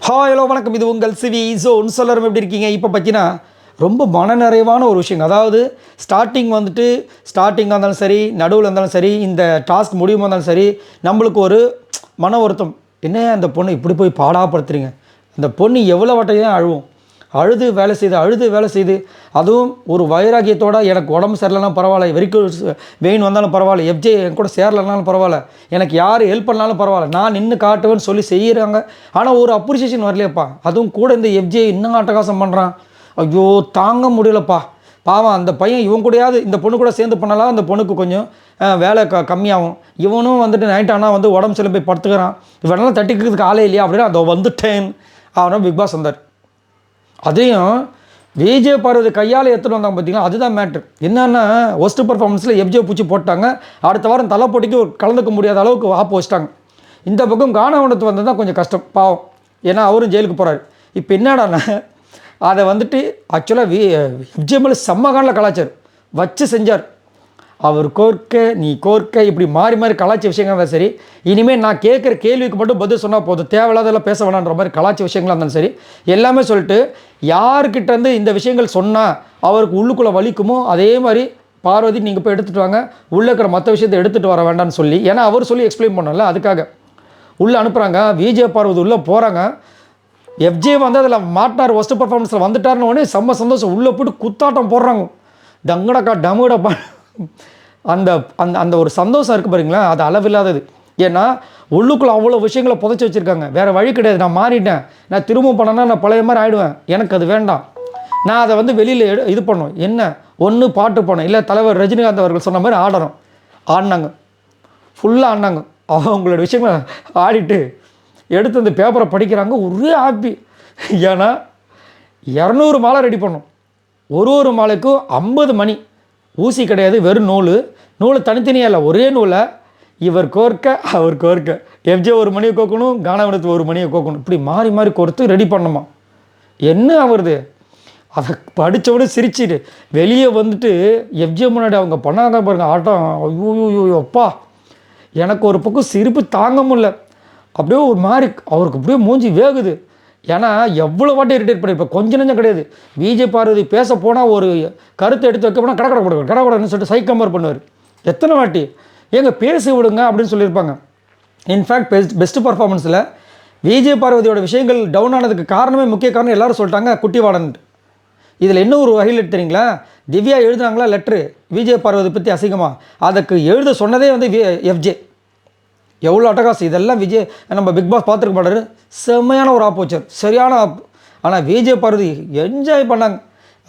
Hello வணக்கம். இது உங்கள் சிவி ஜோன். சொல்லரும் எப்படி இருக்கீங்க? இப்போ பார்த்தீங்கன்னா ரொம்ப மனநிறைவான ஒரு விஷயம். அதாவது ஸ்டார்டிங்காக இருந்தாலும் சரி, நடுவில் இருந்தாலும் சரி, இந்த டாஸ்க் முடியுமா இருந்தாலும் சரி, நம்மளுக்கு ஒரு மன வருத்தம். என்ன அந்த பொண்ணு இப்படி போய் பாடாப்படுத்துறீங்க? அந்த பொண்ணு எவ்வளோ வட்டையும் அழுது வேலை செய்து அதுவும் ஒரு வைராகியத்தோடு எனக்கு உடம்பு சரியில்லைனாலும் பரவாயில்ல, வெயின் வந்தாலும் பரவாயில்ல, எஃப்ஜே என் கூட சேரலைனாலும் பரவாயில்ல, எனக்கு யார் ஹெல்ப் பண்ணாலும் பரவாயில்ல, நான் நின்று காட்டுவேன்னு சொல்லி செய்கிறாங்க. ஆனால் ஒரு அப்ரிசியேஷன் வரலையப்பா. அதுவும் கூட இந்த எஃப்ஜே இன்னும் அட்டகாசம் பண்ணுறான். ஐயோ தாங்க முடியலப்பா. பாவம் அந்த பையன் இவன் கூடயாவது இந்த பொண்ணு கூட சேர்ந்து பண்ணலாம், அந்த பொண்ணுக்கு கொஞ்சம் வேலை கம்மியாகும். இவனும் வந்துட்டு நைட் ஆனால் வந்து உடம்பு சில போய் படுத்துக்கிறான். இவனெல்லாம் தட்டிக்கிறதுக்கு ஆளே இல்லையா அப்படின்னா அதை வந்துட்டேன் அவனால் பிக் பாஸ் வந்தார். அதையும் விஜய் பார்வதி கையால் எடுத்துகிட்டு வந்தாங்க பார்த்தீங்கன்னா, அதுதான் மேட்ரு. என்னென்னா ஒஸ்ட்டு பர்ஃபார்மன்ஸில் எஃப்ஜே பூச்சி போட்டாங்க. அடுத்த வாரம் தலை போட்டிக்கு கலந்துக்க முடியாத அளவுக்கு ஆப்பு வச்சிட்டாங்க. இந்த பக்கம் கானவனத்து வந்தது தான் கொஞ்சம் கஷ்டம் பாவம். ஏன்னா அவரும் ஜெயிலுக்கு போகிறாரு. இப்போ என்னடானா அதை வந்துட்டு ஆக்சுவலாக எஃப்ஜே மேலே செம்மகானில் கலாச்சார் வச்சு செஞ்சார். அவர் கோர்க்க நீ கோர்க்க இப்படி மாறி மாறி கலாச்சி விஷயங்கள் இருந்தாலும் சரி, இனிமேல் நான் கேட்குற கேள்விக்கு மட்டும் பதில் சொன்னால் போதும், தேவையில்லாதெல்லாம் பேச வேணான்ற மாதிரி கலாச்சி விஷயங்களாக இருந்தாலும் சரி எல்லாமே சொல்லிட்டு யார்கிட்டேருந்து இந்த விஷயங்கள் சொன்னால் அவருக்கு உள்ளுக்குள்ளே வலிக்குமோ அதே மாதிரி பார்வதி நீங்கள் போய் எடுத்துகிட்டு வாங்க, உள்ளே இருக்கிற மற்ற விஷயத்தை எடுத்துகிட்டு வர வேண்டாம்னு சொல்லி, ஏன்னா அவர் சொல்லி எக்ஸ்பிளைன் பண்ணல, அதுக்காக உள்ளே அனுப்புகிறாங்க. விஜய் பார்வதி உள்ளே போகிறாங்க. எஃப்ஜே வந்து அதில் மாட்டினார், ஒஸ்ட் பர்ஃபார்மன்ஸில் வந்துட்டார்னு உடனே செம்ம சந்தோஷம். உள்ளே போட்டு குத்தாட்டம் போடுறாங்க. டங்கடக்கா டமுடப்பா. அந்த அந்த அந்த ஒரு சந்தோஷம் இருக்குது பாருங்களா, அது அளவில்லாதது. ஏன்னா உள்ளுக்குள்ளே அவ்வளோ விஷயங்களை புதைச்சி வச்சுருக்காங்க. வேறு வழி கிடையாது. நான் மாறிட்டேன், நான் திரும்ப பண்ணேன்னா நான் பழைய மாதிரி ஆகிடுவேன், எனக்கு அது வேண்டாம், நான் அதை வந்து வெளியில் இது பண்ணணும். என்ன ஒன்று பாட்டு போனேன், இல்லை தலைவர் ரஜினிகாந்த் அவர்கள் சொன்ன மாதிரி ஆடினாங்க, ஃபுல்லாக ஆடினாங்க. அவங்களோட விஷயங்களை ஆடிட்டு எடுத்து அந்த பேப்பரை படிக்கிறாங்க. ஒரே ஹாப்பி. ஏன்னா 200 மாலை ரெடி பண்ணோம். ஒரு மாலைக்கும் 50 மணி. ஊசி கிடையாது, வெறும் நூல் தனித்தனியாக இல்லை, ஒரே நூலை இவர் கோர்க்க அவர் கோர்க்க, எஃப்ஜே ஒரு மணியை கோக்கணும், கானவனத்து ஒரு மணியை கோக்கணும், இப்படி மாறி மாறி கோர்த்து ரெடி பண்ணணுமா. என்ன ஆகுறது? அதை படித்தவுடனே சிரிச்சிட்டு வெளியே வந்துட்டு எஃப்ஜே முன்னாடி அவங்க பண்ணாங்க பாருங்கள் ஆட்டம். ஐயோ அப்பா, எனக்கு ஒரு பக்கம் சிரிப்பு தாங்க முடியல. அப்படியே ஒரு மாதிரி அவருக்கு அப்படியே மூஞ்சி வேகுது. ஏன்னா எவ்வளோ வாட்டி இரிட்டேட் பண்ணியிருப்பேன், கொஞ்சம் நஞ்சம் கிடையாது. விஜய் பார்வதி பேச போனால் ஒரு கருத்தை எடுத்து வைக்க போனால் கடக்கடன்னு சொல்லிட்டு சைக்கம்பர் பண்ணுவார். எத்தனை வாட்டி ஏங்க பேசி விடுங்க அப்படின்னு சொல்லியிருப்பாங்க. இன்ஃபேக்ட் பெஸ்ட் பர்ஃபார்மன்ஸில் விஜய் பார்வதியோட விஷயங்கள் டவுன் ஆனதுக்கு காரணமே முக்கிய காரணம் எல்லோரும் சொல்லிட்டாங்க குட்டிவாடன்ட்டு. இதில் இன்னும் ஒரு வகையில் தெரியுங்களா, திவ்யா எழுதுனாங்களா லெட்ரு விஜய் பார்வதி பற்றி அசிங்கமாக, அதுக்கு எழுத சொன்னதே வந்து எஃப்ஜே. எவ்வளோ அட்டகாசம். இதெல்லாம் விஜய் நம்ம பிக் பாஸ் பார்த்துருக்க மாட்டாரு. செம்மையான ஒரு ஆப் வச்சார், சரியான ஆப். ஆனால் விஜய் பார்வதி என்ஜாய் பண்ணாங்க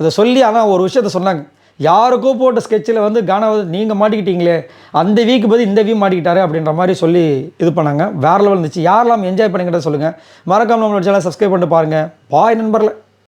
அதை சொல்லி. ஆனால் ஒரு விஷயத்த சொன்னாங்க, யாருக்கோ போட்ட ஸ்கெட்சில் வந்து கானாவது நீங்கள் மாட்டிக்கிட்டீங்களே, அந்த வீக்கு பதில் இந்த வீக் மாட்டிக்கிட்டாரு அப்படின்ற மாதிரி சொல்லி இது பண்ணாங்க. வேறு லெவல் இருந்துச்சு. யாரெல்லாம் என்ஜாய் பண்ணிக்கிட்ட சொல்லுங்கள். மறக்காமல் நம்மளோட சேனலை சப்ஸ்கிரைப் பண்ணிட்டு பாருங்கள். பாய் நண்பர்களே.